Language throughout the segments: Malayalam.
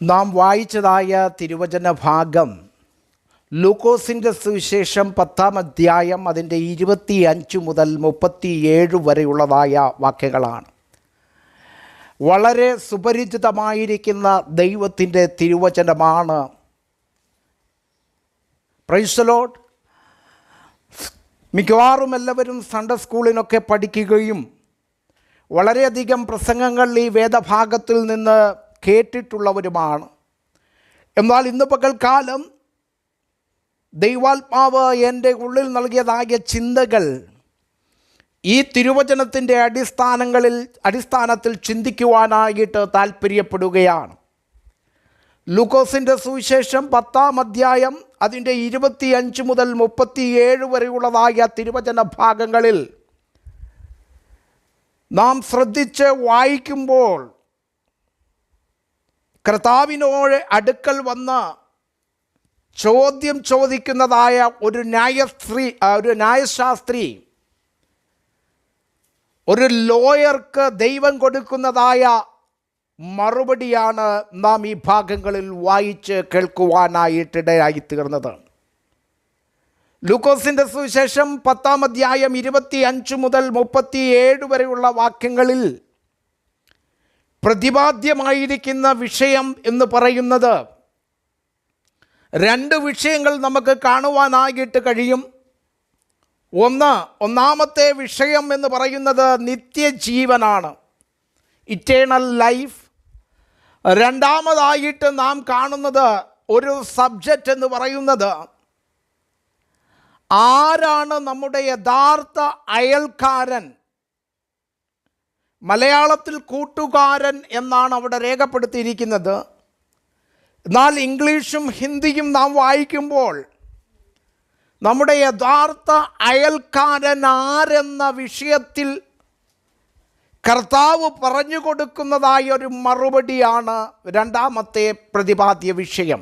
നാം വായിച്ചതായ തിരുവചന ഭാഗം ലൂക്കോസിൻ്റെ സുവിശേഷം 10-ാം അധ്യായം അതിൻ്റെ 25 മുതൽ 37 വരെയുള്ളതായ വാക്യങ്ങളാണ്. വളരെ സുപരിചിതമായിരിക്കുന്ന ദൈവത്തിൻ്റെ തിരുവചനമാണ്. Praise the Lord. മിക്കവാറും എല്ലാവരും സൺഡേ സ്കൂളിനൊക്കെ പഠിക്കുകയും വളരെയധികം പ്രസംഗങ്ങൾ ഈ വേദഭാഗത്തിൽ നിന്ന് കേട്ടിട്ടുള്ളവരുമാണ്. എന്നാൽ ഇന്ന് പകൽക്കാലം ദൈവാത്മാവ് എൻ്റെ ഉള്ളിൽ നൽകിയതായ ചിന്തകൾ ഈ തിരുവചനത്തിൻ്റെ അടിസ്ഥാനത്തിൽ ചിന്തിക്കുവാനായിട്ട് താല്പര്യപ്പെടുകയാണ്. ലൂക്കോസിൻ്റെ സുവിശേഷം 10-ാം അധ്യായം അതിൻ്റെ 25 മുതൽ 37 വരെയുള്ളതായ തിരുവചന ഭാഗങ്ങളിൽ നാം ശ്രദ്ധിച്ച് വായിക്കുമ്പോൾ കർത്താവിനോട് അടുക്കൽ വന്ന് ചോദ്യം ചോദിക്കുന്നതായ ഒരു ന്യായശാസ്ത്രി ഒരു ലോയർക്ക് ദൈവം കൊടുക്കുന്നതായ മറുപടിയാണ് നാം ഈ ഭാഗങ്ങളിൽ വായിച്ച് കേൾക്കുവാനായിട്ടിടയായി തീർന്നത്. ലൂക്കോസിൻ്റെ സുവിശേഷം 10-ാം അധ്യായം 25 മുതൽ 37 വരെയുള്ള വാക്യങ്ങളിൽ പ്രതിപാദ്യമായിരിക്കുന്ന വിഷയം എന്ന് പറയുന്നത് രണ്ട് വിഷയങ്ങൾ നമുക്ക് കാണുവാനായിട്ട് കഴിയും. ഒന്നാമത്തെ വിഷയം എന്ന് പറയുന്നത് നിത്യജീവനാണ്, ഇറ്റേണൽ ലൈഫ്. രണ്ടാമതായിട്ട് നാം കാണുന്നത് ഒരു സബ്ജക്റ്റ് എന്ന് പറയുന്നത് ആരാണ് നമ്മുടെ യഥാർത്ഥ അയൽക്കാരൻ. മലയാളത്തിൽ കൂട്ടുകാരൻ എന്നാണ് അവിടെ രേഖപ്പെടുത്തിയിരിക്കുന്നത്. എന്നാൽ ഇംഗ്ലീഷും ഹിന്ദിയും നാം വായിക്കുമ്പോൾ നമ്മുടെ യഥാർത്ഥ അയൽക്കാരൻ ആരെന്ന വിഷയത്തിൽ കർത്താവ് പറഞ്ഞു കൊടുക്കുന്നതായ ഒരു മറുപടിയാണ് രണ്ടാമത്തെ പ്രതിപാദ്യ വിഷയം.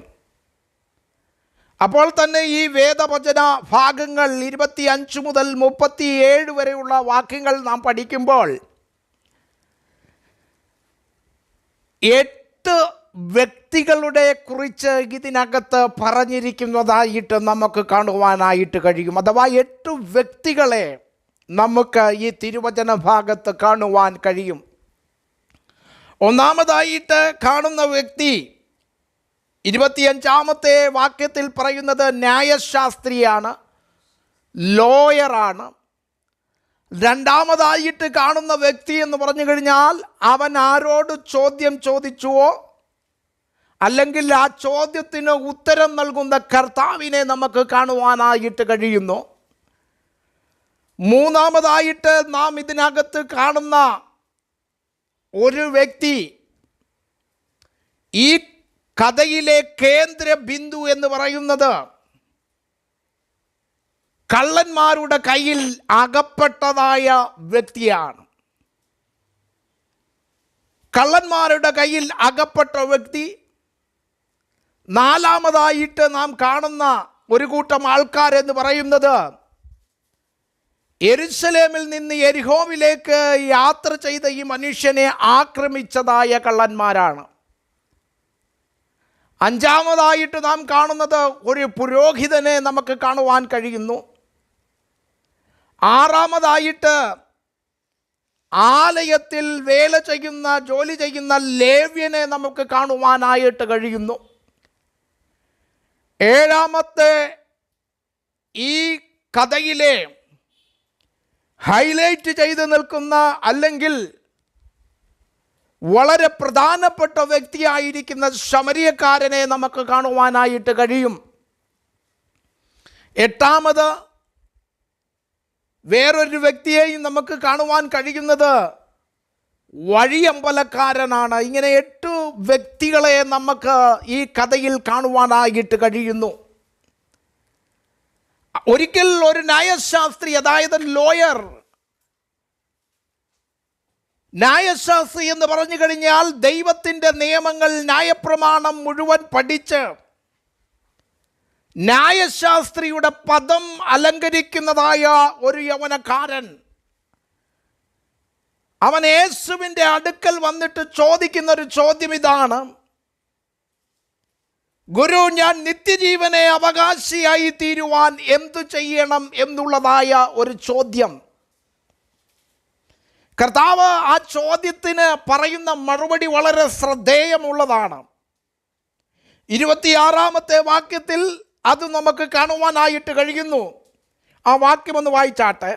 അപ്പോൾ തന്നെ ഈ വേദവചന ഭാഗങ്ങൾ 25 മുതൽ 37 വരെയുള്ള വാക്യങ്ങൾ നാം പഠിക്കുമ്പോൾ 8 വ്യക്തികളുടെ കുറിച്ച് ഇതിനകത്ത് പറഞ്ഞിരിക്കുന്നതായിട്ട് നമുക്ക് കാണുവാനായിട്ട് കഴിയും. അഥവാ 8 വ്യക്തികളെ നമുക്ക് ഈ തിരുവചന ഭാഗത്ത് കാണുവാൻ കഴിയും. ഒന്നാമതായിട്ട് കാണുന്ന വ്യക്തി 25-ാമത്തെ വാക്യത്തിൽ പറയുന്നത് ന്യായശാസ്ത്രിയാണ്, ലോയറാണ്. രണ്ടാമതായിട്ട് കാണുന്ന വ്യക്തി എന്ന് പറഞ്ഞു കഴിഞ്ഞാൽ അവൻ ആരോട് ചോദ്യം ചോദിച്ചുവോ അല്ലെങ്കിൽ ആ ചോദ്യത്തിന് ഉത്തരം നൽകുന്ന കർത്താവിനെ നമുക്ക് കാണുവാനായിട്ട് കഴിയുന്നു. മൂന്നാമതായിട്ട് നാം ഇതിനകത്ത് കാണുന്ന ഒരു വ്യക്തി, ഈ കഥയിലെ കേന്ദ്ര ബിന്ദു എന്ന് പറയുന്നത് കള്ളന്മാരുടെ കയ്യിൽ അകപ്പെട്ടതായ വ്യക്തിയാണ്. കള്ളന്മാരുടെ കയ്യിൽ അകപ്പെട്ട വ്യക്തി. നാലാമതായിട്ട് നാം കാണുന്ന ഒരു കൂട്ടം ആൾക്കാരെന്ന് പറയുന്നത് യെരുശലേമിൽ നിന്ന് യെരിഹോവിലേക്ക് യാത്ര ചെയ്ത ഈ മനുഷ്യനെ ആക്രമിച്ചതായ കള്ളന്മാരാണ്. അഞ്ചാമതായിട്ട് നാം കാണുന്നത് ഒരു പുരോഹിതനെ നമുക്ക് കാണുവാൻ കഴിയുന്നു. ആറാമതായിട്ട് ആലയത്തിൽ ജോലി ചെയ്യുന്ന ലേവ്യനെ നമുക്ക് കാണുവാനായിട്ട് കഴിയുന്നു. ഏഴാമത്തെ ഈ കഥയിലെ ഹൈലൈറ്റ് ചെയ്ത് നിൽക്കുന്ന അല്ലെങ്കിൽ വളരെ പ്രധാനപ്പെട്ട വ്യക്തിയായിരിക്കുന്ന ശമരിയക്കാരനെ നമുക്ക് കാണുവാനായിട്ട് കഴിയും. എട്ടാമത് വേറൊരു വ്യക്തിയെയും നമുക്ക് കാണുവാൻ കഴിയുന്നത് വഴിയമ്പലക്കാരനാണ്. ഇങ്ങനെ 8 വ്യക്തികളെ നമുക്ക് ഈ കഥയിൽ കാണുവാനായിട്ട് കഴിയുന്നു. ഒരിക്കൽ ഒരു ന്യായശാസ്ത്രി, അതായത് ലോയർ, ന്യായശാസ്ത്രി എന്ന് പറഞ്ഞു കഴിഞ്ഞാൽ ദൈവത്തിൻ്റെ നിയമങ്ങൾ, ന്യായപ്രമാണം മുഴുവൻ പഠിച്ച് ന്യായശാസ്ത്രിയുടെ പദം അലങ്കരിക്കുന്നതായ ഒരു യൗവനക്കാരൻ. അവൻ യേശുവിൻ്റെ അടുക്കൽ വന്നിട്ട് ചോദിക്കുന്നൊരു ചോദ്യം ഇതാണ്: ഗുരു, ഞാൻ നിത്യജീവനെ അവകാശിയായി തീരുവാൻ എന്തു ചെയ്യണം എന്നുള്ളതായ ഒരു ചോദ്യം. കർത്താവ് ആ ചോദ്യത്തിന് പറയുന്ന മറുപടി വളരെ ശ്രദ്ധേയമുള്ളതാണ്. 26-ാമത്തെ വാക്യത്തിൽ അത് നമുക്ക് കാണുവാനായിട്ട് കഴിയുന്നു. ആ വാക്യം ഒന്ന് വായിച്ചാട്ടെ.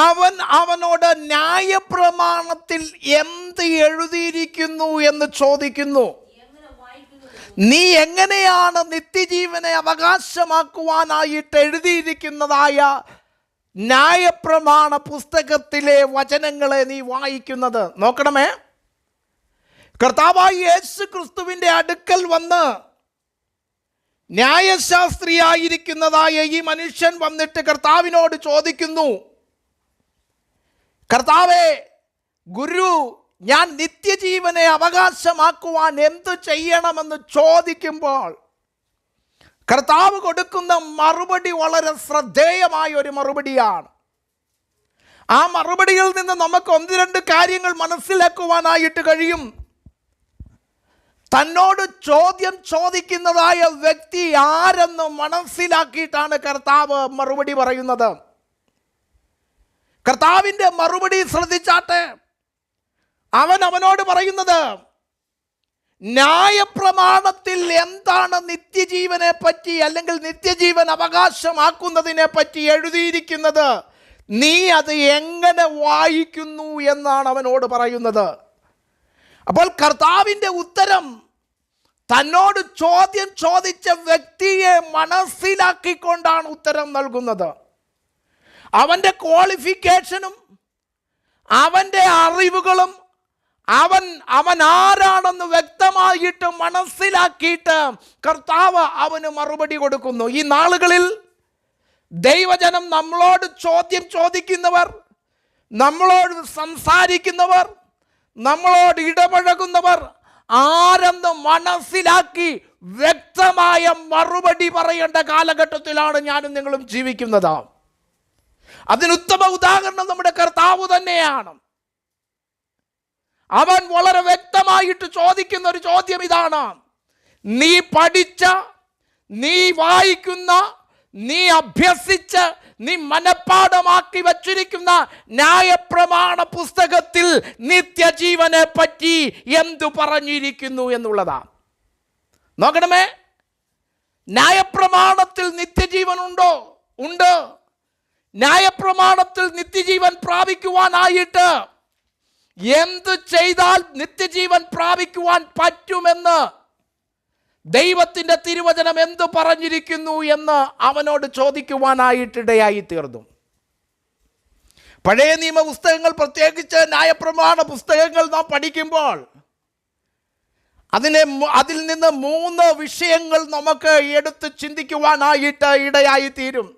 അവൻ അവനോട് ന്യായപ്രമാണത്തിൽ എന്ത് എഴുതിയിരിക്കുന്നു എന്ന് ചോദിക്കുന്നു. നീ എങ്ങനെയാണ് നിത്യജീവനെ അവകാശമാക്കുവാനായിട്ട് എഴുതിയിരിക്കുന്നതായ ന്യായപ്രമാണ പുസ്തകത്തിലെ വചനങ്ങളെ നീ വായിക്കുന്നത്? നോക്കണമേ, കർത്താവായ യേശു ക്രിസ്തുവിൻ്റെ അടുക്കൽ വന്ന് ന്യായശാസ്ത്രിയായിരിക്കുന്നതായ ഈ മനുഷ്യൻ വന്നിട്ട് കർത്താവിനോട് ചോദിക്കുന്നു, കർത്താവേ, ഗുരു, ഞാൻ നിത്യജീവനെ അവകാശമാക്കുവാൻ എന്തു ചെയ്യണമെന്ന് ചോദിക്കുമ്പോൾ കർത്താവ് കൊടുക്കുന്ന മറുപടി വളരെ ശ്രദ്ധേയമായ ഒരു മറുപടിയാണ്. ആ മറുപടിയിൽ നിന്ന് നമുക്ക് 1-2 കാര്യങ്ങൾ മനസ്സിലാക്കുവാനായിട്ട് കഴിയും. തന്നോട് ചോദ്യം ചോദിക്കുന്നതായ വ്യക്തി ആരെന്ന് മനസ്സിലാക്കിയിട്ടാണ് കർത്താവ് മറുപടി പറയുന്നത്. കർത്താവിൻ്റെ മറുപടി ശ്രദ്ധിച്ചാട്ടെ. അവനോട് പറയുന്നത്, ന്യായപ്രമാണത്തിൽ എന്താണ് നിത്യജീവനെ പറ്റി അല്ലെങ്കിൽ നിത്യജീവൻ അവകാശമാക്കുന്നതിനെ പറ്റി എഴുതിയിരിക്കുന്നത്, നീ അത് എങ്ങനെ വായിക്കുന്നു എന്നാണ് അവനോട് പറയുന്നത്. അപ്പോൾ കർത്താവിൻ്റെ ഉത്തരം തന്നോട് ചോദ്യം ചോദിച്ച വ്യക്തിയെ മനസ്സിലാക്കിക്കൊണ്ടാണ് ഉത്തരം നൽകുന്നത്. അവൻ്റെ ക്വാളിഫിക്കേഷനും അവൻ്റെ അറിവുകളും അവൻ ആരാണെന്ന് വ്യക്തമായിട്ട് മനസ്സിലാക്കിയിട്ട് കർത്താവ് അവന് മറുപടി കൊടുക്കുന്നു. ഈ നാളുകളിൽ ദൈവജനം നമ്മളോട് ചോദ്യം ചോദിക്കുന്നവർ, നമ്മളോട് സംസാരിക്കുന്നവർ, നമ്മളോട് ഇടപഴകുന്നവർ ആരെന്ന് മനസ്സിലാക്കി വ്യക്തമായ മറുപടി പറയേണ്ട കാലഘട്ടത്തിലാണ് ഞാനും നിങ്ങളും ജീവിക്കുന്നത്. അതിനുത്തമ ഉദാഹരണം നമ്മുടെ കർത്താവ് തന്നെയാണ്. അവൻ വളരെ വ്യക്തമായിട്ട് ചോദിക്കുന്ന ഒരു ചോദ്യം ഇതാണ്: നീ പഠിച്ച, നീ വായിക്കുന്ന, നീ അഭ്യസിച്ച്, നീ മനഃപ്പാഠമാക്കി വച്ചിരിക്കുന്ന ന്യായപ്രമാണ പുസ്തകത്തിൽ നിത്യജീവനെ പറ്റി എന്തു പറഞ്ഞിരിക്കുന്നു എന്നുള്ളതാണ്. നോക്കണമേ, ന്യായപ്രമാണത്തിൽ നിത്യജീവൻ ഉണ്ടോ? ഉണ്ട്. ന്യായപ്രമാണത്തിൽ നിത്യജീവൻ പ്രാപിക്കുവാനായിട്ട് എന്ത് ചെയ്താൽ നിത്യജീവൻ പ്രാപിക്കുവാൻ പറ്റുമെന്ന് ദൈവത്തിൻ്റെ തിരുവചനം എന്തു പറഞ്ഞിരിക്കുന്നു എന്ന് അവനോട് ചോദിക്കുവാനായിട്ടിടയായി തീർന്നു. പഴയ നിയമ പുസ്തകങ്ങൾ, പ്രത്യേകിച്ച് ന്യായപ്രമാണ പുസ്തകങ്ങൾ നാം പഠിക്കുമ്പോൾ അതിൽ നിന്ന് 3 വിഷയങ്ങൾ നമുക്ക് എടുത്ത് ചിന്തിക്കുവാനായിട്ട് ഇടയായി തീരും.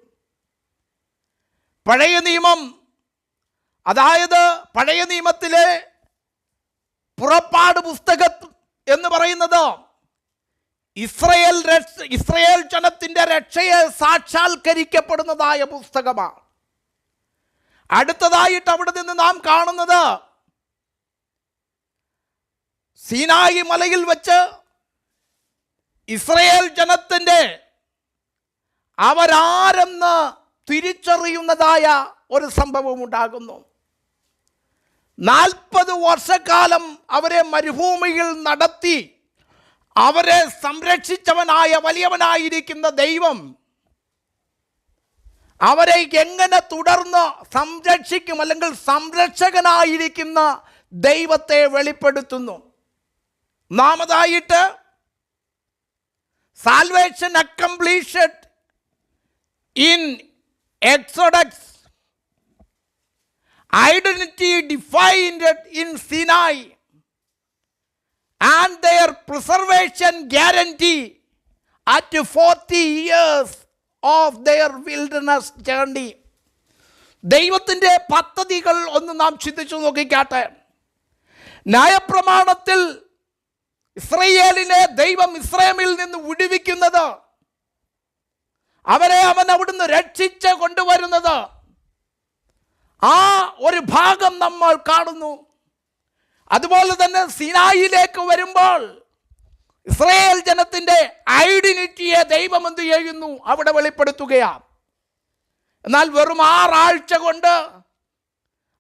പഴയ നിയമം, അതായത് പഴയ നിയമത്തിലെ പുറപ്പാട് പുസ്തകം എന്ന് പറയുന്നത് ഇസ്രയേൽ ജനത്തിൻ്റെ രക്ഷയെ സാക്ഷാത്കരിക്കപ്പെടുന്നതായ പുസ്തകമാണ്. അടുത്തതായിട്ട് അവിടെ നിന്ന് നാം കാണുന്നത് സീനായി മലയിൽ വെച്ച് ഇസ്രയേൽ ജനത്തിൻ്റെ അവരാരെന്ന് തിരിച്ചറിയുന്നതായ ഒരു സംഭവം ഉണ്ടാകുന്നു. 40 വർഷക്കാലം അവരെ മരുഭൂമിയിൽ നടത്തി അവരെ സംരക്ഷിച്ചവനായ വലിയവനായിരിക്കുന്ന ദൈവം അവരെ എങ്ങനെ തുടർന്ന് സംരക്ഷിക്കും, അല്ലെങ്കിൽ സംരക്ഷകനായിരിക്കുന്ന ദൈവത്തെ വെളിപ്പെടുത്തുന്നു. ഒന്നാമതായിട്ട് salvation accomplished in Exodus, identity defined in Sinai, and their preservation guarantee at 40 years of their wilderness journey. ദൈവത്തിൻ്റെ പദ്ധതികൾ ഒന്ന് നാം ചിന്തിച്ചു നോക്കിക്കാട്ടെ. ന്യായപ്രമാണത്തിൽ ഇസ്രയേലിനെ ദൈവം ഇസ്രായേലിൽ നിന്ന് വിടുവിക്കുന്നത്, അവരെ അവൻ അവിടുന്ന് രക്ഷിച്ച് കൊണ്ടുവരുന്നത്, ആ ഒരു ഭാഗം നമ്മൾ കാണുന്നു. അതുപോലെ തന്നെ സീനായിലേക്ക് വരുമ്പോൾ ഇസ്രായേൽ ജനത്തിൻ്റെ ഐഡന്റിറ്റിയെ ദൈവം എന്ത് ചെയ്യുന്നു? അവിടെ വെളിപ്പെടുത്തുകയാണ്. എന്നാൽ വെറും 6 ആഴ്ച കൊണ്ട്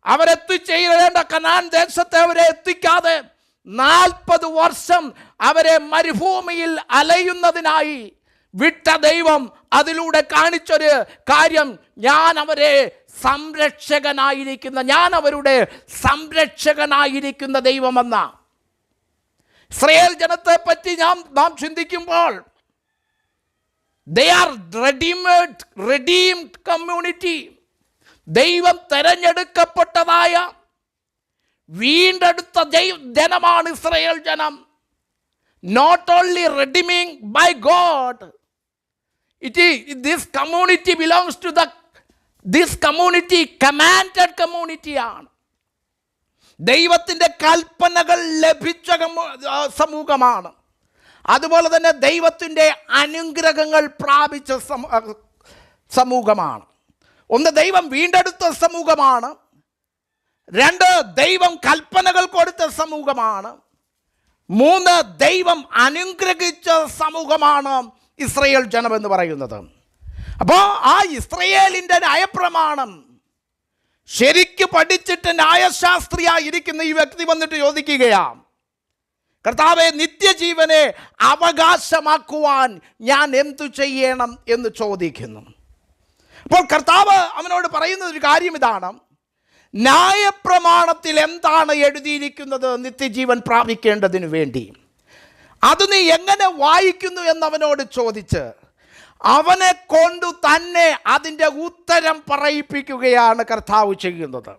അവരെത്തിച്ചേരേണ്ട കനാൻ ദേശത്തെ അവരെ എത്തിക്കാതെ 40 വർഷം അവരെ മരുഭൂമിയിൽ അലയുന്നതിനായി വിട്ട ദൈവം അതിലൂടെ കാണിച്ചൊരു കാര്യം, ഞാൻ അവരുടെ സംരക്ഷകനായിരിക്കുന്ന ദൈവമെന്ന. ഇസ്രായേൽ ജനത്തെ പറ്റി നാം ചിന്തിക്കുമ്പോൾ they are redeemed community. ദൈവം തെരഞ്ഞെടുക്കപ്പെട്ടതായ വീണ്ടെടുത്ത ജനമാണ് ഇസ്രായേൽ ജനം. Not only redeeming by God, this community belongs to this community, commanded community ആണ്. ദൈവത്തിൻ്റെ കൽപ്പനകൾ ലഭിച്ച സമൂഹമാണ്. അതുപോലെ തന്നെ ദൈവത്തിൻ്റെ അനുഗ്രഹങ്ങൾ പ്രാപിച്ച സമൂഹമാണ്. ഒന്ന്, ദൈവം വീണ്ടെടുത്ത സമൂഹമാണ്. 2, ദൈവം കൽപ്പനകൾ കൊടുത്ത സമൂഹമാണ്. 3, ദൈവം അനുഗ്രഹിച്ച സമൂഹമാണ് ഇസ്രായേൽ ജനം എന്ന് പറയുന്നത്. അപ്പോൾ ആ ഇസ്രായേലിൻ്റെ ന്യായപ്രമാണം ശരിക്ക് പഠിച്ചിട്ട് ന്യായശാസ്ത്രിയായിരിക്കുന്ന ഈ വ്യക്തി വന്നിട്ട് ചോദിക്കുകയാണ്, കർത്താവേ, നിത്യജീവനെ അവകാശമാക്കുവാൻ ഞാൻ എന്തു ചെയ്യണം എന്ന് ചോദിക്കുന്നു. അപ്പോൾ കർത്താവ് അവനോട് പറയുന്ന ഒരു കാര്യം ഇതാണ്, ന്യായപ്രമാണത്തിൽ എന്താണ് എഴുതിയിരിക്കുന്നത് നിത്യജീവൻ പ്രാപിക്കേണ്ടതിന് വേണ്ടി? അത് നീ എങ്ങനെ വായിക്കുന്നു എന്നവനോട് ചോദിച്ച് അവനെ കൊണ്ടു തന്നെ അതിൻ്റെ ഉത്തരം പറയിപ്പിക്കുകയാണ് കർത്താവ് ചെയ്യുന്നത്.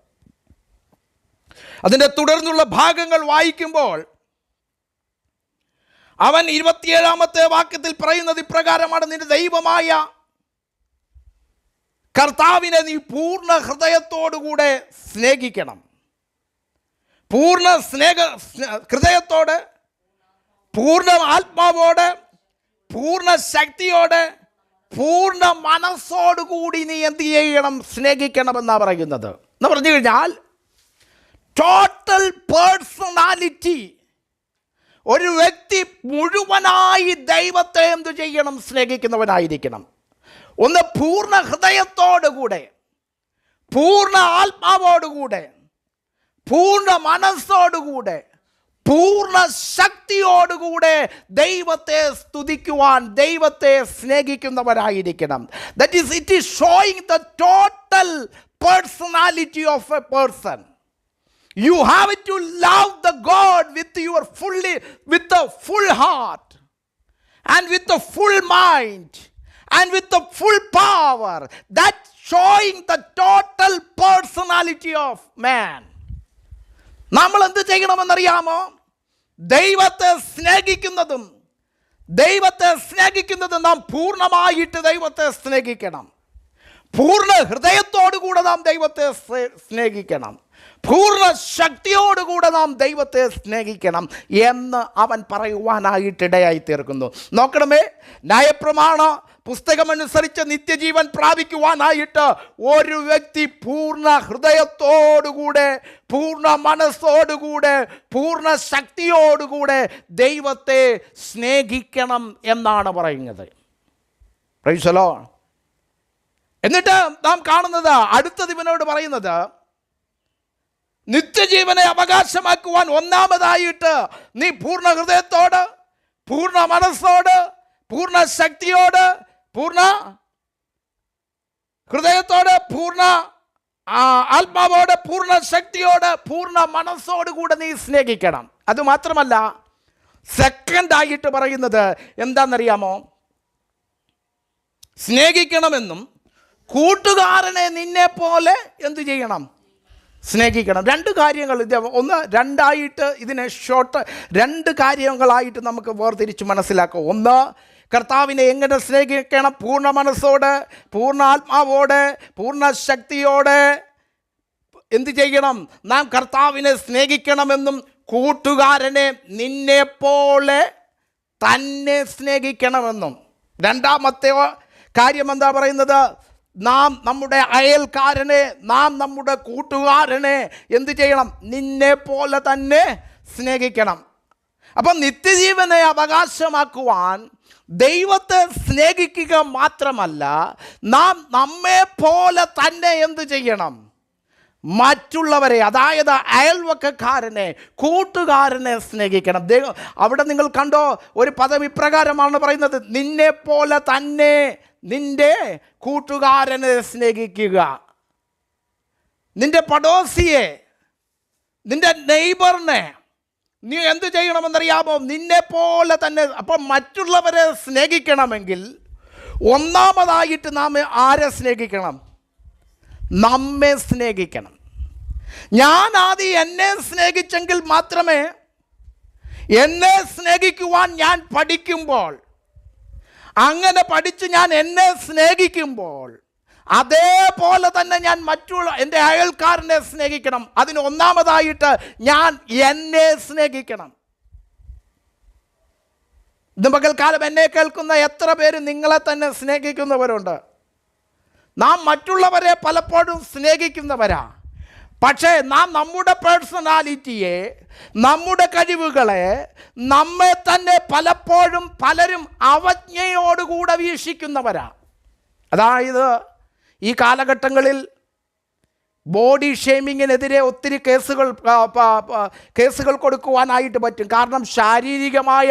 അതിൻ്റെ തുടർന്നുള്ള ഭാഗങ്ങൾ വായിക്കുമ്പോൾ അവൻ 27-ാമത്തെ വാക്യത്തിൽ പറയുന്നത് ഇപ്രകാരമാണ്, നിന്റെ ദൈവമായ കർത്താവിനെ നീ പൂർണ്ണ ഹൃദയത്തോടുകൂടെ സ്നേഹിക്കണം. പൂർണ്ണ ഹൃദയത്തോടെ, പൂർണ്ണ ആത്മാവോടെ, പൂർണ്ണ ശക്തിയോടെ, പൂർണ്ണ മനസ്സോടുകൂടി നീ എന്ത് ചെയ്യണം? സ്നേഹിക്കണമെന്നാണ് പറയുന്നത്. എന്ന് പറഞ്ഞു കഴിഞ്ഞാൽ ടോട്ടൽ പേഴ്സണാലിറ്റി. ഒരു വ്യക്തി മുഴുവനായി ദൈവത്തെ എന്തു ചെയ്യണം? സ്നേഹിക്കുന്നവനായിരിക്കണം. ഒന്ന്, പൂർണ്ണ ഹൃദയത്തോടുകൂടെ, പൂർണ്ണ ആത്മാവോടുകൂടെ, പൂർണ്ണ മനസ്സോടുകൂടെ, പൂർണ്ണ ശക്തിയോടുകൂടെ ദൈവത്തെ സ്തുതിക്കുവാൻ, ദൈവത്തെ സ്നേഹിക്കുന്നവരായിരിക്കണം. That is, it is showing the total personality of a person. You have to love the God with the full heart and with the full mind and with the full power. That's showing the total personality of man. നമ്മൾ എന്ത് ചെയ്യണമെന്നറിയാമോ? ദൈവത്തെ സ്നേഹിക്കുന്നതും നാം പൂർണ്ണമായിട്ട് ദൈവത്തെ സ്നേഹിക്കണം. പൂർണ്ണ ഹൃദയത്തോടുകൂടെ നാം ദൈവത്തെ സ്നേഹിക്കണം. പൂർണ്ണ ശക്തിയോടുകൂടെ നാം ദൈവത്തെ സ്നേഹിക്കണം എന്ന് അവൻ പറയുവാനായിട്ടിടയായി തീർക്കുന്നു. നോക്കണമേ, ന്യായപ്രമാണ പുസ്തകമനുസരിച്ച് നിത്യജീവൻ പ്രാപിക്കുവാനായിട്ട് ഒരു വ്യക്തി പൂർണ്ണ ഹൃദയത്തോടുകൂടെ, പൂർണ്ണ മനസ്സോടുകൂടെ, പൂർണ്ണ ശക്തിയോടുകൂടെ ദൈവത്തെ സ്നേഹിക്കണം എന്നാണ് പറയുന്നത്. Praise the Lord. എന്നിട്ട് നാം കാണുന്നത് അടുത്തത് ഇവനോട് പറയുന്നത്, നിത്യജീവനെ അവകാശമാക്കുവാൻ ഒന്നാമതായിട്ട് നീ പൂർണ്ണ ഹൃദയത്തോട്, പൂർണ്ണ മനസ്സോട്, പൂർണ്ണ ശക്തിയോട്, പൂർണ്ണ ഹൃദയത്തോട്, പൂർണ്ണ ആത്മാവോട്, പൂർണ്ണ ശക്തിയോട്, പൂർണ്ണ മനസ്സോടുകൂടെ നീ സ്നേഹിക്കണം. അതുമാത്രമല്ല, സെക്കൻഡായിട്ട് പറയുന്നത് എന്താണെന്നറിയാമോ? സ്നേഹിക്കണമെന്നും കൂട്ടുകാരനെ നിന്നെ പോലെ എന്തു ചെയ്യണം? സ്നേഹിക്കണം. 2 കാര്യങ്ങൾ. ഒന്ന്, 2ആയിട്ട് ഇതിനെ രണ്ട് കാര്യങ്ങളായിട്ട് നമുക്ക് വേർതിരിച്ച് മനസ്സിലാക്കാം. ഒന്ന്, കർത്താവിനെ എങ്ങനെ സ്നേഹിക്കണം? പൂർണ്ണ മനസ്സോടെ, പൂർണ്ണ ആത്മാവോടെ, പൂർണ്ണ ശക്തിയോടെ എന്ത് ചെയ്യണം? നാം കർത്താവിനെ സ്നേഹിക്കണമെന്നും കൂട്ടുകാരനെ നിന്നെപ്പോലെ തന്നെ സ്നേഹിക്കണമെന്നും. 2-ാമത്തെ കാര്യം എന്താ പറയുന്നത്? നാം നമ്മുടെ അയൽക്കാരനെ, നാം നമ്മുടെ കൂട്ടുകാരനെ എന്ത് ചെയ്യണം? നിന്നെ പോലെ തന്നെ സ്നേഹിക്കണം. അപ്പം നിത്യജീവനെ അവകാശമാക്കുവാൻ ദൈവത്തെ സ്നേഹിക്കുക മാത്രമല്ല, നാം നമ്മെ പോലെ തന്നെ എന്ത് ചെയ്യണം? മറ്റുള്ളവരെ, അതായത് അയൽവക്കക്കാരനെ, കൂട്ടുകാരനെ സ്നേഹിക്കണം. അവിടെ നിങ്ങൾ കണ്ടോ, ഒരു പദം ഇപ്രകാരമാണ് പറയുന്നത്: നിന്നെ പോലെ തന്നെ നിന്റെ കൂട്ടുകാരനെ സ്നേഹിക്കുക. നിന്റെ പടോസിയെ, നിന്റെ നെയ്ബറിനെ നീ എന്ത് ചെയ്യണമെന്നറിയാമോ? നിന്നെ പോലെ തന്നെ. അപ്പം മറ്റുള്ളവരെ സ്നേഹിക്കണമെങ്കിൽ ഒന്നാമതായിട്ട് നാം ആരെ സ്നേഹിക്കണം? നമ്മെ സ്നേഹിക്കണം. ഞാൻ ആദ്യം എന്നെ സ്നേഹിച്ചെങ്കിൽ മാത്രമേ, എന്നെ സ്നേഹിക്കുവാൻ ഞാൻ പഠിക്കുമ്പോൾ, അങ്ങനെ പഠിച്ച് ഞാൻ എന്നെ സ്നേഹിക്കുമ്പോൾ, അതേപോലെ തന്നെ ഞാൻ എൻ്റെ അയൽക്കാരനെ സ്നേഹിക്കണം. അതിന് ഒന്നാമതായിട്ട് ഞാൻ എന്നെ സ്നേഹിക്കണം. ഇന്ന് പകൽക്കാലം എന്നെ കേൾക്കുന്ന എത്ര പേര് നിങ്ങളെ തന്നെ സ്നേഹിക്കുന്നവരുണ്ട്? നാം മറ്റുള്ളവരെ പലപ്പോഴും സ്നേഹിക്കുന്നവരാ. പക്ഷേ നാം നമ്മുടെ പേഴ്സണാലിറ്റിയെ, നമ്മുടെ കഴിവുകളെ, നമ്മെ തന്നെ പലപ്പോഴും പലരും അവജ്ഞയോടുകൂടെ വീക്ഷിക്കുന്നവരാ. അതായത് ഈ കാലഘട്ടങ്ങളിൽ ബോഡി ഷെയ്മിങ്ങിനെതിരെ ഒത്തിരി കേസുകൾ കൊടുക്കുവാനായിട്ട് പറ്റും. കാരണം ശാരീരികമായ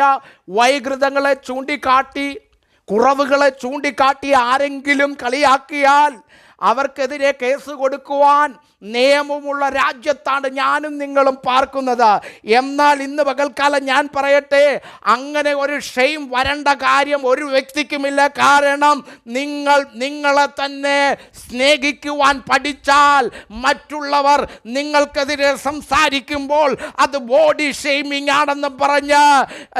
വൈകൃതങ്ങളെ ചൂണ്ടിക്കാട്ടി, കുറവുകളെ ചൂണ്ടിക്കാട്ടി ആരെങ്കിലും കളിയാക്കിയാൽ അവർക്കെതിരെ കേസ് കൊടുക്കുവാൻ നിയമമുള്ള രാജ്യത്താണ് ഞാനും നിങ്ങളും പാർക്കുന്നത്. എന്നാൽ ഇന്ന് പകൽക്കാലം ഞാൻ പറയട്ടെ, അങ്ങനെ ഒരു ഷെയിം വരേണ്ട കാര്യം ഒരു വ്യക്തിക്കുമില്ല. കാരണം നിങ്ങളെ തന്നെ സ്നേഹിക്കുവാൻ പഠിച്ചാൽ മറ്റുള്ളവർ നിങ്ങൾക്കെതിരെ സംസാരിക്കുമ്പോൾ അത് ബോഡി ഷെയ്മിങ് ആണെന്ന് പറഞ്ഞ്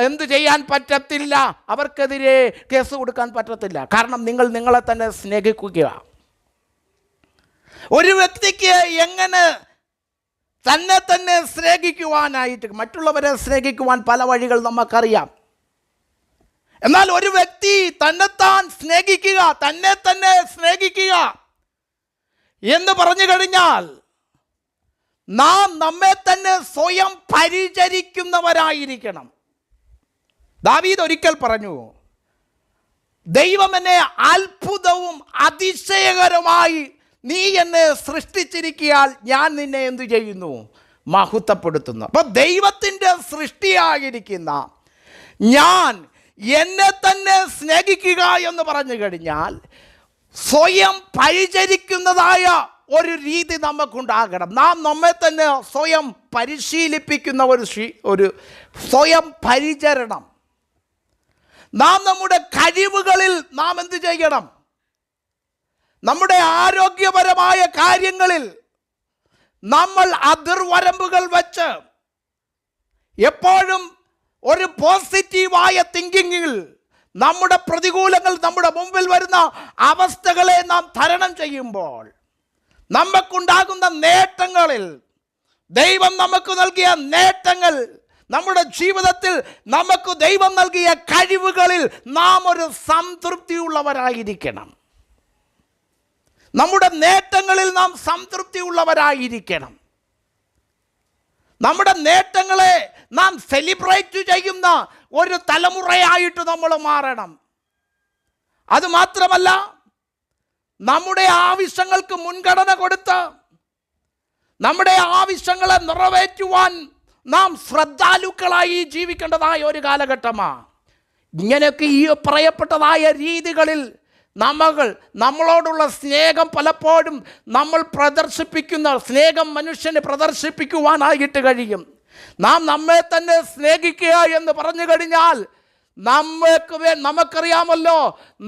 എന്ത് ചെയ്യാൻ പറ്റത്തില്ല? അവർക്കെതിരെ കേസ് കൊടുക്കാൻ പറ്റത്തില്ല. കാരണം നിങ്ങൾ നിങ്ങളെ തന്നെ സ്നേഹിക്കുക. ഒരു വ്യക്തിക്ക് എങ്ങനെ തന്നെ തന്നെ സ്നേഹിക്കുവാനായിട്ട്, മറ്റുള്ളവരെ സ്നേഹിക്കുവാൻ പല വഴികൾ നമുക്കറിയാം. എന്നാൽ ഒരു വ്യക്തി തന്നെത്താൻ സ്നേഹിക്കുക, തന്നെ തന്നെ സ്നേഹിക്കുക എന്ന് പറഞ്ഞു കഴിഞ്ഞാൽ നാം നമ്മെ തന്നെ സ്വയം പരിചരിക്കുന്നവരായിരിക്കണം. ദാവീദ് ഒരിക്കൽ പറഞ്ഞു, ദൈവം എന്നെ അത്ഭുതവും അതിശയകരമായി നീ എന്നെ സൃഷ്ടിച്ചിരിക്കയാൽ ഞാൻ നിന്നെ എന്തു ചെയ്യുന്നു? മഹത്വപ്പെടുത്തുന്നു. അപ്പോൾ ദൈവത്തിൻ്റെ സൃഷ്ടിയായിരിക്കുന്ന ഞാൻ എന്നെ തന്നെ സ്നേഹിക്കുക എന്ന് പറഞ്ഞു കഴിഞ്ഞാൽ സ്വയം പരിചരിക്കുന്നതായ ഒരു രീതി നമുക്കുണ്ടാകണം. നാം നമ്മെ തന്നെ സ്വയം പരിശീലിപ്പിക്കുന്ന ഒരു സ്വയം പരിചരണം. നാം നമ്മുടെ കഴിവുകളിൽ നാം എന്ത് ചെയ്യണം? നമ്മുടെ ആരോഗ്യപരമായ കാര്യങ്ങളിൽ നമ്മൾ അതിർവരമ്പുകൾ വച്ച് എപ്പോഴും ഒരു പോസിറ്റീവായ തിങ്കിങ്ങിൽ നമ്മുടെ പ്രതികൂലങ്ങൾ, നമ്മുടെ മുമ്പിൽ വരുന്ന അവസ്ഥകളെ നാം തരണം ചെയ്യുമ്പോൾ നമുക്കുണ്ടാകുന്ന നേട്ടങ്ങളിൽ, ദൈവം നമുക്ക് നൽകിയ നേട്ടങ്ങൾ, നമ്മുടെ ജീവിതത്തിൽ നമുക്ക് ദൈവം നൽകിയ കഴിവുകളിൽ നാം ഒരു സംതൃപ്തിയുള്ളവരായിരിക്കണം. നമ്മുടെ നേട്ടങ്ങളിൽ നാം സംതൃപ്തിയുള്ളവരായിരിക്കണം. നമ്മുടെ നേട്ടങ്ങളെ നാം സെലിബ്രേറ്റ് ചെയ്യുന്ന ഒരു തലമുറയായിട്ട് നമ്മൾ മാറണം. അതുമാത്രമല്ല, നമ്മുടെ ആവശ്യങ്ങൾക്ക് മുൻഗണന കൊടുത്ത് നമ്മുടെ ആവശ്യങ്ങളെ നിറവേറ്റുവാൻ നാം ശ്രദ്ധാലുക്കളായി ജീവിക്കേണ്ടതായ ഒരു കാലഘട്ടമാണ്. ഇങ്ങനെയൊക്കെ ഈ പറയപ്പെട്ടതായ രീതികളിൽ നമ്മളോടുള്ള സ്നേഹം പലപ്പോഴും നമ്മൾ പ്രദർശിപ്പിക്കുന്ന സ്നേഹം മനുഷ്യന് പ്രദർശിപ്പിക്കുവാനായിട്ട് കഴിയും. നാം നമ്മെ തന്നെ സ്നേഹിക്കുക എന്ന് പറഞ്ഞു കഴിഞ്ഞാൽ നമുക്കറിയാമല്ലോ,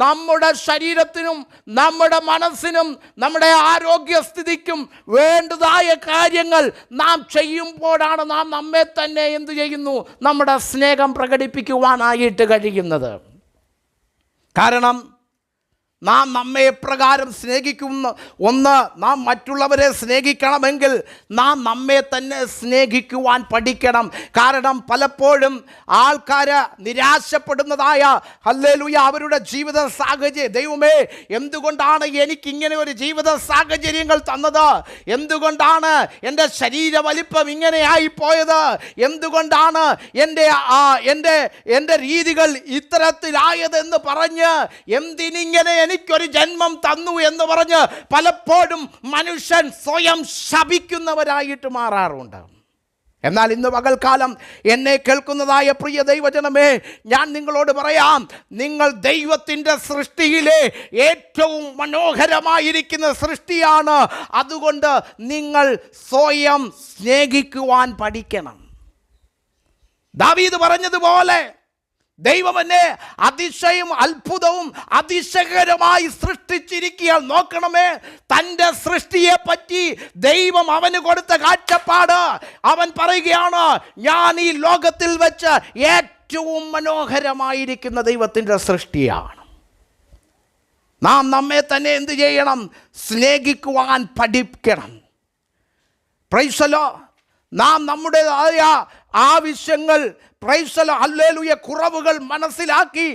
നമ്മുടെ ശരീരത്തിനും നമ്മുടെ മനസ്സിനും നമ്മുടെ ആരോഗ്യസ്ഥിതിക്കും വേണ്ടതായ കാര്യങ്ങൾ നാം ചെയ്യുമ്പോഴാണ് നാം നമ്മെ തന്നെ എന്തു ചെയ്യുന്നു? നമ്മുടെ സ്നേഹം പ്രകടിപ്പിക്കുവാനായിട്ട് കഴിയുന്നത്. കാരണം നാം നമ്മെ എപ്രകാരം സ്നേഹിക്കുന്ന ഒന്ന്, നാം മറ്റുള്ളവരെ സ്നേഹിക്കണമെങ്കിൽ നാം നമ്മെ തന്നെ സ്നേഹിക്കുവാൻ പഠിക്കണം. കാരണം പലപ്പോഴും ആൾക്കാർ നിരാശപ്പെടുന്നതായ ഹല്ലേലൂയ അവരുടെ ജീവിത സാഹചര്യം, ദൈവമേ എന്തുകൊണ്ടാണ് എനിക്കിങ്ങനെ ഒരു ജീവിത സാഹചര്യങ്ങൾ തന്നത്, എന്തുകൊണ്ടാണ് എൻ്റെ ശരീര വലിപ്പം ഇങ്ങനെയായി പോയത്, എന്തുകൊണ്ടാണ് എൻ്റെ രീതികൾ ഇത്തരത്തിലായതെന്ന് പറഞ്ഞ്, എന്തിനിങ്ങനെ എനിക്കൊരു ജന്മം തന്നു എന്ന് പറഞ്ഞ് പലപ്പോഴും മനുഷ്യൻ സ്വയം ശപിക്കുന്നവരായിട്ട് മാറാറുണ്ട്. എന്നാൽ ഇന്ന് പകൽക്കാലം എന്നെ കേൾക്കുന്നതായ പ്രിയ ദൈവജനമേ, ഞാൻ നിങ്ങളോട് പറയാം, നിങ്ങൾ ദൈവത്തിൻ്റെ സൃഷ്ടിയിലെ ഏറ്റവും മനോഹരമായിരിക്കുന്ന സൃഷ്ടിയാണ്. അതുകൊണ്ട് നിങ്ങൾ സ്വയം സ്നേഹിക്കുവാൻ പഠിക്കണം. ദാവീദ് പറഞ്ഞതുപോലെ ദൈവം എന്നെ അതിശയം അത്ഭുതവും അതിശയകരമായി സൃഷ്ടിച്ചിരിക്കുക. നോക്കണമേ, തൻ്റെ സൃഷ്ടിയെ പറ്റി ദൈവം അവന് കൊടുത്ത കാഴ്ചപ്പാട്. അവൻ പറയുകയാണ്, ഞാൻ ഈ ലോകത്തിൽ വെച്ച് ഏറ്റവും മനോഹരമായിരിക്കുന്ന ദൈവത്തിൻ്റെ സൃഷ്ടിയാണ്. നാം നമ്മെ തന്നെ എന്ത് ചെയ്യണം? സ്നേഹിക്കുവാൻ പഠിക്കണം. Praise the Lord. നാം നമ്മുടേതായ ആവശ്യങ്ങൾ, പ്രൈസ് ദി ലോർഡ്, ഹല്ലേലൂയ, കുറവുകൾ മനസ്സിലാക്കി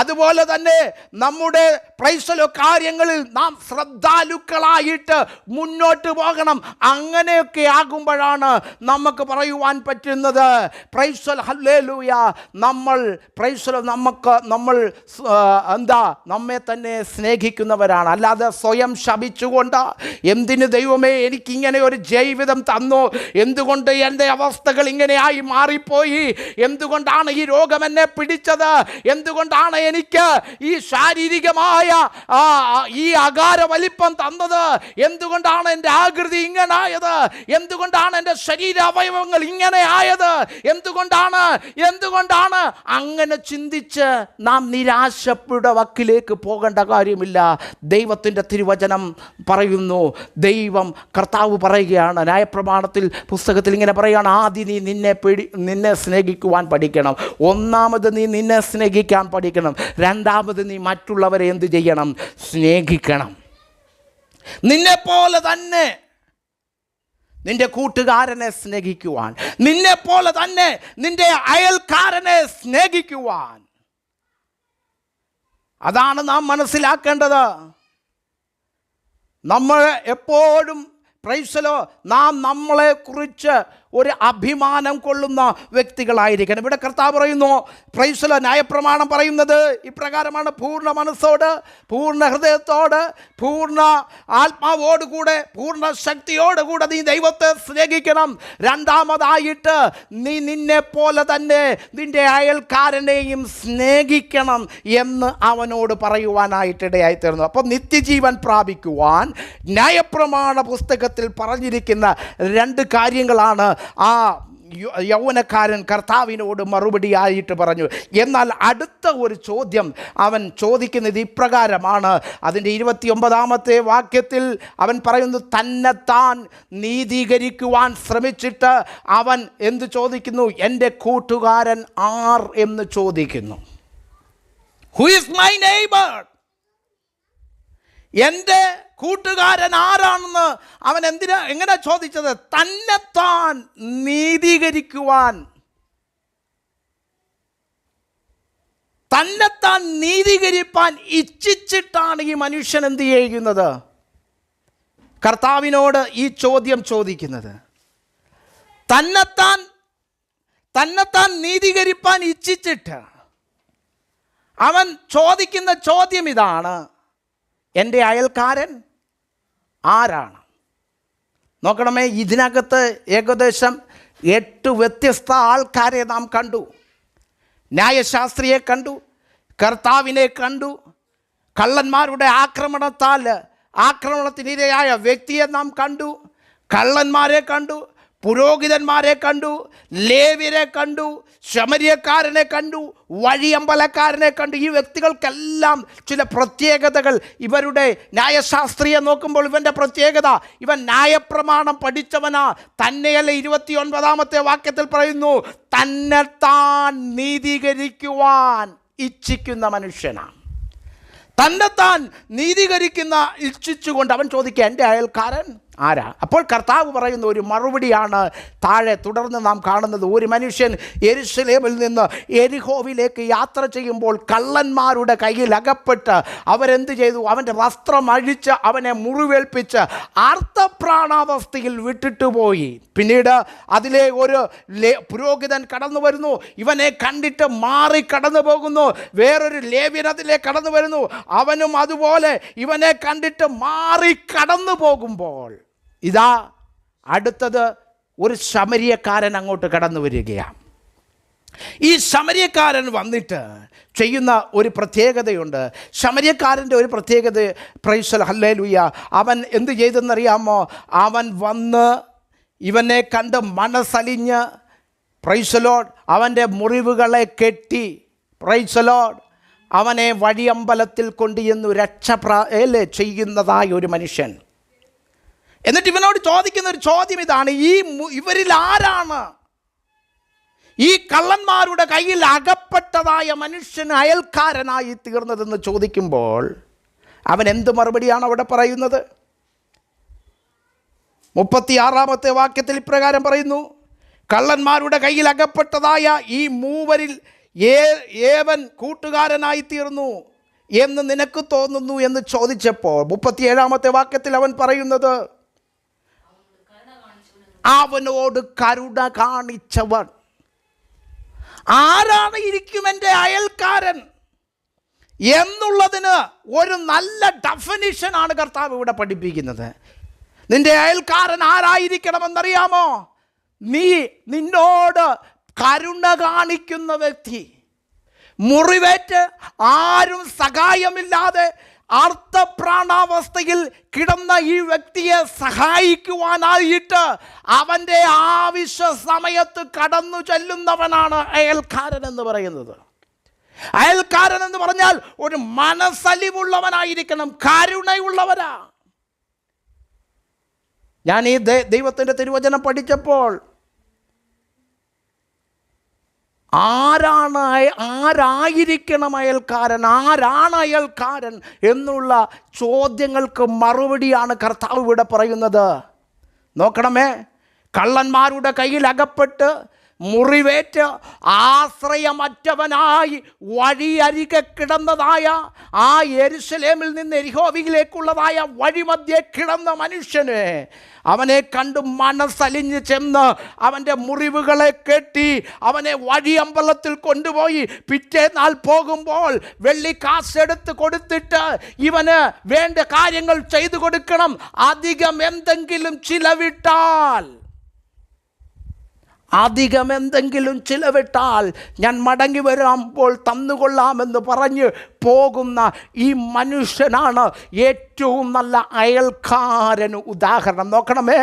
അതുപോലെ തന്നെ നമ്മുടെ പ്രൈസ് ദി ലോർഡ് കാര്യങ്ങളിൽ നാം ശ്രദ്ധാലുക്കളായിട്ട് മുന്നോട്ട് പോകണം. അങ്ങനെയൊക്കെ ആകുമ്പോഴാണ് നമുക്ക് പറയുവാൻ പറ്റുന്നത്, പ്രൈസ് ദി ലോർഡ്, ഹല്ലേലൂയ, നമ്മൾ പ്രൈസ് ദി ലോർഡ്, നമ്മൾ നമ്മെ തന്നെ സ്നേഹിക്കുന്നവരാണ്. അല്ലാതെ സ്വയം ശപിച്ചുകൊണ്ട്, എന്തിന് ദൈവമേ എനിക്കിങ്ങനെ ഒരു ജീവിതം തന്നു, എന്തുകൊണ്ട് എൻ്റെ അവസ്ഥകൾ ഇങ്ങനെയായി മാറിപ്പോയി, എന്തുകൊണ്ടാണ് ഈ രോഗം എന്നെ പിടിച്ചത്, എന്തുകൊണ്ടാണ് എനിക്ക് ഈ ശാരീരികമായ ഈ അകാര വലിപ്പം തന്നത്, എന്തുകൊണ്ടാണ് എൻ്റെ ആകൃതി ഇങ്ങനായത്, എന്തുകൊണ്ടാണ് എൻ്റെ ശരീര അവയവങ്ങൾ ഇങ്ങനെ ആയത്, എന്തുകൊണ്ടാണ് അങ്ങനെ ചിന്തിച്ച് നാം നിരാശയുടെ വക്കിലേക്ക് പോകേണ്ട കാര്യമില്ല. ദൈവത്തിൻ്റെ തിരുവചനം പറയുന്നു, കർത്താവ് പറയുകയാണ്, ന്യായപ്രമാണത്തിൽ പുസ്തകത്തിൽ ഇങ്ങനെ പറയുകയാണ്, ആദ്യം നീ നിന്നെ സ്നേഹിക്കുവാൻ പഠിക്കണം. ഒന്നാമത് നീ നിന്നെ സ്നേഹിക്കാൻ പഠിക്കണം. രണ്ടാമത് നീ മറ്റുള്ളവരെ എന്ത് ചെയ്യണം? സ്നേഹിക്കണം. നിന്നെപ്പോലെ തന്നെ നിന്റെ കൂട്ടുകാരനെ സ്നേഹിക്കുവാൻ, നിന്നെപ്പോലെ തന്നെ നിന്റെ അയൽക്കാരനെ സ്നേഹിക്കുവാൻ. അതാണ് നാം മനസ്സിലാക്കേണ്ടത്. നമ്മൾ എപ്പോഴും പ്രൈസ് ദി ലോർഡ്, നാം നമ്മളെക്കുറിച്ച് ഒരു അഭിമാനം കൊള്ളുന്ന വ്യക്തികളായിരിക്കണം. ഇവിടെ കർത്താവ് പറയുന്നു, പ്രൈസ് ദി ലോർഡ്, ന്യായപ്രമാണം പറയുന്നത് ഇപ്രകാരമാണ്: പൂർണ്ണ മനസ്സോട്, പൂർണ്ണ ഹൃദയത്തോട്, പൂർണ്ണ ആത്മാവോടുകൂടെ, പൂർണ്ണ ശക്തിയോടുകൂടെ നീ ദൈവത്തെ സ്നേഹിക്കണം. രണ്ടാമതായിട്ട് നീ നിന്നെപ്പോലെ തന്നെ നിൻ്റെ അയൽക്കാരനെയും സ്നേഹിക്കണം എന്ന് അവനോട് പറയുവാനായിട്ടിടയായി തീർന്നു. അപ്പം നിത്യജീവൻ പ്രാപിക്കുവാൻ ന്യായപ്രമാണ പുസ്തകത്തിൽ പറഞ്ഞിരിക്കുന്ന രണ്ട് കാര്യങ്ങളാണ് ആ യൗവനക്കാരൻ കർത്താവിനോട് മറുപടിയായിട്ട് പറഞ്ഞു. എന്നാൽ അടുത്ത ഒരു ചോദ്യം അവൻ ചോദിക്കുന്നത് ഇപ്രകാരമാണ്. അതിൻ്റെ 29-ാമത്തെ വാക്യത്തിൽ അവൻ പറയുന്നു, തന്നെത്താൻ നീതീകരിക്കുവാൻ ശ്രമിച്ചിട്ട് അവൻ എന്ത് ചോദിക്കുന്നു? എൻ്റെ കൂട്ടുകാരൻ ആർ എന്ന് ചോദിക്കുന്നു. Who is my neighbour? എൻ്റെ കൂട്ടുകാരൻ ആരാണെന്ന് അവൻ എങ്ങനെ ചോദിച്ചത്? തന്നെത്താൻ നീതീകരിക്കുവാൻ, തന്നെത്താൻ നീതീകരിപ്പാൻ ഇച്ഛിച്ചിട്ടാണ് ഈ മനുഷ്യൻ എന്ത് ചെയ്യുന്നത്? കർത്താവിനോട് ഈ ചോദ്യം ചോദിക്കുന്നത്. തന്നെത്താൻ നീതീകരിപ്പാൻ ഇച്ഛിച്ചിട്ട് അവൻ ചോദിക്കുന്ന ചോദ്യം ഇതാണ്: എൻ്റെ അയൽക്കാരൻ ആരാണ്? നോക്കണമേ, ഇതിനകത്ത് ഏകദേശം 8 വ്യത്യസ്ത ആൾക്കാരെ നാം കണ്ടു. ന്യായശാസ്ത്രിയെ കണ്ടു, കർത്താവിനെ കണ്ടു, കള്ളന്മാരുടെ ആക്രമണത്തിനിരയായ വ്യക്തിയെ നാം കണ്ടു, കള്ളന്മാരെ കണ്ടു, പുരോഹിതന്മാരെ കണ്ടു, ലേവ്യരെ കണ്ടു, ശമര്യക്കാരനെ കണ്ടു, വഴിയമ്പലക്കാരനെ കണ്ടു. ഈ വ്യക്തികൾക്കെല്ലാം ചില പ്രത്യേകതകൾ. ഇവരുടെ ന്യായശാസ്ത്രിയെ നോക്കുമ്പോൾ ഇവൻ്റെ പ്രത്യേകത, ഇവൻ ന്യായപ്രമാണം പഠിച്ചവനാ. തന്നെയല്ല 29-ാമത്തെ വാക്യത്തിൽ പറയുന്നു, തന്നെത്താൻ നീതീകരിക്കുവാൻ ഇച്ഛിക്കുന്ന മനുഷ്യനാണ്. തന്നെത്താൻ നീതീകരിക്കുന്ന ഇച്ഛിച്ചുകൊണ്ട് അവൻ ചോദിക്കുക, എൻ്റെ അയൽക്കാരൻ ആരാ? അപ്പോൾ കർത്താവ് പറയുന്ന ഒരു മറുപടിയാണ് താഴെ തുടർന്ന് നാം കാണുന്നത്. ഒരു മനുഷ്യൻ യെരുശലേമിൽ നിന്ന് എരിഹോവിലേക്ക് യാത്ര ചെയ്യുമ്പോൾ കള്ളന്മാരുടെ കയ്യിൽ അകപ്പെട്ട് അവരെന്ത് ചെയ്തു? അവൻ്റെ വസ്ത്രം അഴിച്ച് അവനെ മുറിവേൽപ്പിച്ച് അർത്ഥപ്രാണാവസ്ഥയിൽ വിട്ടിട്ട് പോയി. പിന്നീട് അതിലെ ഒരു പുരോഹിതൻ കടന്നു വരുന്നു, ഇവനെ കണ്ടിട്ട് മാറി കടന്നു പോകുന്നു. വേറൊരു ലേവ്യൻ അതിലെ കടന്നു വരുന്നു, അവനും അതുപോലെ ഇവനെ കണ്ടിട്ട് മാറി കടന്നു പോകുമ്പോൾ ഇതാ അടുത്തത് ഒരു ശമരിയക്കാരൻ അങ്ങോട്ട് കടന്നു വരികയാണ്. ഈ ശമരിയക്കാരൻ വന്നിട്ട് ചെയ്യുന്ന ഒരു പ്രത്യേകതയുണ്ട്. ശമരിയക്കാരൻ്റെ ഒരു പ്രത്യേകത, പ്രൈസ് ഹല്ലേലൂയ, അവൻ എന്ത് ചെയ്തെന്നറിയാമോ? അവൻ വന്ന് ഇവനെ കണ്ട് മനസ്സലിഞ്ഞ്, പ്രൈസ് ലോർഡ്, അവൻ്റെ മുറിവുകളെ കെട്ടി, പ്രൈസ് ലോർഡ്, അവനെ വഴിയമ്പലത്തിൽ കൊണ്ടുചെന്നു ചെയ്യുന്നതായ ഒരു മനുഷ്യൻ. എന്നിട്ട് ഇവനോട് ചോദിക്കുന്ന ഒരു ചോദ്യം ഇതാണ്, ഇവരിൽ ആരാണ് ഈ കള്ളന്മാരുടെ കയ്യിൽ അകപ്പെട്ടതായ മനുഷ്യന് അയൽക്കാരനായി തീർന്നതെന്ന് ചോദിക്കുമ്പോൾ അവൻ എന്ത് മറുപടിയാണ് അവിടെ പറയുന്നത്? 36-ാമത്തെ വാക്യത്തിൽ ഇപ്രകാരം പറയുന്നു, കള്ളന്മാരുടെ കയ്യിൽ അകപ്പെട്ടതായ ഈ മൂവരിൽ ഏവൻ കൂട്ടുകാരനായി തീർന്നു എന്ന് നിനക്ക് തോന്നുന്നു എന്ന് ചോദിച്ചപ്പോൾ 37-ാമത്തെ വാക്യത്തിൽ അവൻ പറയുന്നത്, അവനോട് കരുണ കാണിച്ചവൻ ആരാണ് ഇരിക്കും എൻ്റെ അയൽക്കാരൻ എന്നുള്ളതിന് ഒരു നല്ല ഡെഫിനിഷനാണ് കർത്താവ് ഇവിടെ പഠിപ്പിക്കുന്നത്. നിന്റെ അയൽക്കാരൻ ആരായിരിക്കണമെന്നറിയാമോ? നിന്നോട് കരുണ കാണിക്കുന്ന വ്യക്തി. മുറിവേറ്റ് ആരും സഹായമില്ലാതെ അർത്ഥപ്രാണാവസ്ഥയിൽ കിടന്ന ഈ വ്യക്തിയെ സഹായിക്കുവാനായിട്ട് അവൻ്റെ ആവശ്യ സമയത്ത് കടന്നു ചെല്ലുന്നവനാണ് അയൽക്കാരൻ എന്ന് പറയുന്നത്. അയൽക്കാരൻ എന്ന് പറഞ്ഞാൽ ഒരു മനസ്സലിവുള്ളവനായിരിക്കണം, കരുണയുള്ളവനാ. ഞാൻ ഈ ദൈവത്തിൻ്റെ തിരുവചനം പഠിച്ചപ്പോൾ ആരായിരിക്കണം അയൽക്കാരൻ, ആരാണ് അയൽക്കാരൻ എന്നുള്ള ചോദ്യങ്ങൾക്ക് മറുപടിയാണ് കർത്താവ് ഇവിടെ പറയുന്നത്. നോക്കണമേ, കള്ളന്മാരുടെ കയ്യിൽ അകപ്പെട്ട് മുറിവേറ്റ് ആശ്രയമറ്റവനായി വഴിയരികെ കിടന്നതായ ആ യെരുശലേമിൽ നിന്ന് എരിഹോവിലേക്കുള്ളതായ വഴിമധ്യേ കിടന്ന മനുഷ്യന് അവനെ കണ്ടു മനസ്സലിഞ്ഞ് ചെന്ന് അവൻ്റെ മുറിവുകളെ കെട്ടി അവനെ വഴിയമ്പലത്തിൽ കൊണ്ടുപോയി പിറ്റേന്നാൾ പോകുമ്പോൾ വെള്ളിക്കാശെടുത്ത് കൊടുത്തിട്ട് ഇവന് വേണ്ട കാര്യങ്ങൾ ചെയ്തു കൊടുക്കണം. അധികം എന്തെങ്കിലും ചിലവിട്ടാൽ ഞാൻ മടങ്ങി വരുമ്പോൾ തന്നുകൊള്ളാമെന്ന് പറഞ്ഞ് പോകുന്ന ഈ മനുഷ്യനാണ് ഏറ്റവും നല്ല അയൽക്കാരന് ഉദാഹരണം. നോക്കണമേ,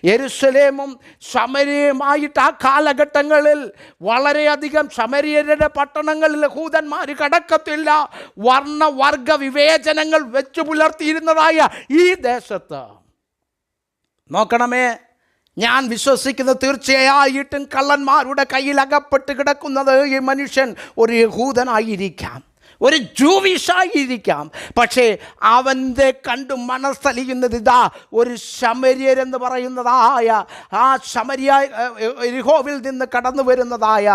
യെരുശലേമും ശമര്യയുമായിട്ട് ആ കാലഘട്ടങ്ങളിൽ വളരെയധികം ശമര്യരുടെ പട്ടണങ്ങളിൽ യഹൂദന്മാർ കടക്കത്തില്ല. വർണ്ണവർഗ വിവേചനങ്ങൾ വെച്ചു പുലർത്തിയിരുന്നതായ ഈ ദേശത്ത് നോക്കണമേ, ഞാൻ വിശ്വസിക്കുന്ന തീർച്ചയായിട്ടും കള്ളന്മാരുടെ കയ്യിൽ അകപ്പെട്ട് കിടക്കുന്നത് ഈ മനുഷ്യൻ ഒരു യഹൂദനായിരിക്കാം, ഒരു ജൂവിഷായിരിക്കാം. പക്ഷേ അവൻ്റെ കണ്ടു മനസ്സലിയുന്നത് ഇതാ ഒരു ശമര്യരെന്ന് പറയുന്നതായ ആ യെരിഹോവിൽ നിന്ന് കടന്നു വരുന്നതായ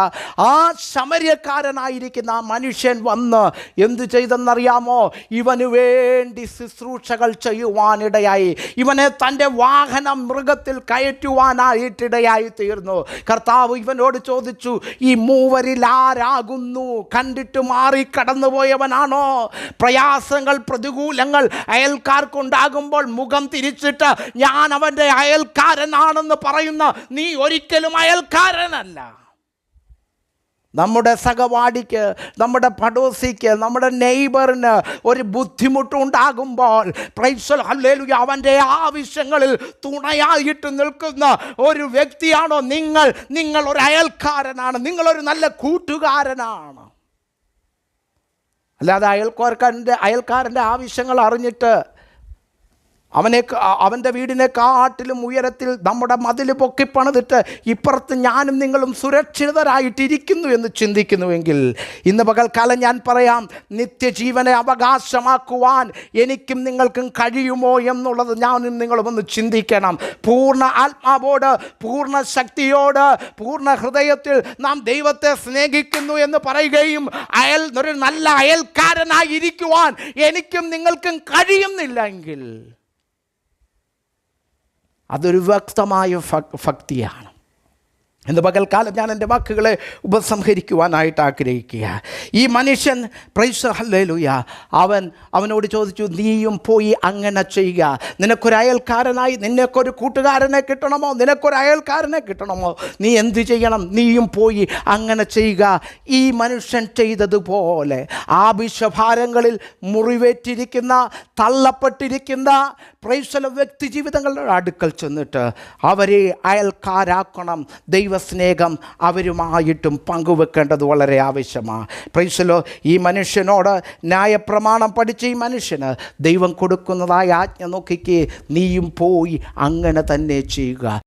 ആ ശമര്യക്കാരനായിരിക്കുന്ന ആ മനുഷ്യൻ വന്ന് എന്തു ചെയ്തെന്നറിയാമോ? ഇവന് വേണ്ടി ശുശ്രൂഷകൾ ചെയ്യുവാനിടയായി. ഇവനെ തൻ്റെ വാഹനം മൃഗത്തിൽ കയറ്റുവാനായിട്ടിടയായി തീർന്നു. കർത്താവ് ഇവനോട് ചോദിച്ചു, ഈ മൂവരിൽ ആരാകുന്നു? കണ്ടിട്ട് മാറി കടന്നു പോയവനാണോ? പ്രയാസങ്ങൾ പ്രതികൂലങ്ങൾ അയൽക്കാർക്കുണ്ടാകുമ്പോൾ മുഖം തിരിച്ചിട്ട് ഞാൻ അവൻ്റെ അയൽക്കാരനാണെന്ന് പറയുന്ന നീ ഒരിക്കലും അയൽക്കാരനല്ല. നമ്മുടെ സഹപാഠിക്ക്, നമ്മുടെ പടോസിക്ക്, നമ്മുടെ നെയ്ബറിന് ഒരു ബുദ്ധിമുട്ടുണ്ടാകുമ്പോൾ പ്രൈസ് ഹല്ലേലൂയ അവൻ്റെ ആവശ്യങ്ങളിൽ തുണയായിട്ട് നിൽക്കുന്ന ഒരു വ്യക്തിയാണോ നിങ്ങൾ? നിങ്ങൾ ഒരു അയൽക്കാരനാണ്, നിങ്ങളൊരു നല്ല കൂട്ടുകാരനാണ്. അല്ലാതെ അയൽക്കാരൻ്റെ ആവശ്യങ്ങൾ അറിഞ്ഞിട്ട് അവൻ്റെ വീടിനെക്കാട്ടിലും ഉയരത്തിൽ നമ്മുടെ മതിൽ പൊക്കിപ്പണിതിട്ട് ഇപ്പുറത്ത് ഞാനും നിങ്ങളും സുരക്ഷിതരായിട്ടിരിക്കുന്നു എന്ന് ചിന്തിക്കുന്നുവെങ്കിൽ ഇന്ന് പകൽക്കാലം ഞാൻ പറയാം, നിത്യജീവനെ അവകാശമാക്കുവാൻ എനിക്കും നിങ്ങൾക്കും കഴിയുമോ എന്നുള്ളത് ഞാനും നിങ്ങളും ഒന്ന് ചിന്തിക്കണം. പൂർണ്ണ ആത്മാവോട്, പൂർണ്ണ ശക്തിയോട്, പൂർണ്ണ ഹൃദയത്തിൽ നാം ദൈവത്തെ സ്നേഹിക്കുന്നു എന്ന് പറയുകയും ഒരു നല്ല അയൽക്കാരനായിരിക്കുവാൻ എനിക്കും നിങ്ങൾക്കും കഴിയുന്നില്ലെങ്കിൽ അതൊരു വ്യക്തമായ ഭക്തിയാണ്. ഇന്ന് പകൽക്കാലം ഞാൻ എൻ്റെ വാക്കുകളെ ഉപസംഹരിക്കുവാനായിട്ട് ആഗ്രഹിക്കുക. ഈ മനുഷ്യൻ പ്രൈസ് ഹല്ലേലൂയ, അവനോട് ചോദിച്ചു, നീയും പോയി അങ്ങനെ ചെയ്യുക. നിനക്കൊരു അയൽക്കാരനായി, നിനക്കൊരു കൂട്ടുകാരനെ കിട്ടണമോ, നിനക്കൊരു അയൽക്കാരനെ കിട്ടണമോ, നീ എന്ത് ചെയ്യണം? നീയും പോയി അങ്ങനെ ചെയ്യുക. ഈ മനുഷ്യൻ ചെയ്തതുപോലെ ആവശ്യഭാരങ്ങളിൽ മുറിവേറ്റിരിക്കുന്ന, തള്ളപ്പെട്ടിരിക്കുന്ന പ്രൈസ് വ്യക്തി ജീവിതങ്ങളുടെ അടുക്കൽ ചെന്നിട്ട് അവരെ അയൽക്കാരാക്കണം. ദൈവസ്നേഹം അവരുമായിട്ടും പങ്കുവെക്കേണ്ടത് വളരെ ആവശ്യമാണ്. പ്രൈസലോ, ഈ മനുഷ്യനോട് ന്യായപ്രമാണം പഠിച്ച ഈ മനുഷ്യന് ദൈവം കൊടുക്കുന്നതായ ആജ്ഞ നോക്കിക്കേ, നീയും പോയി അങ്ങനെ തന്നെ ചെയ്യുക.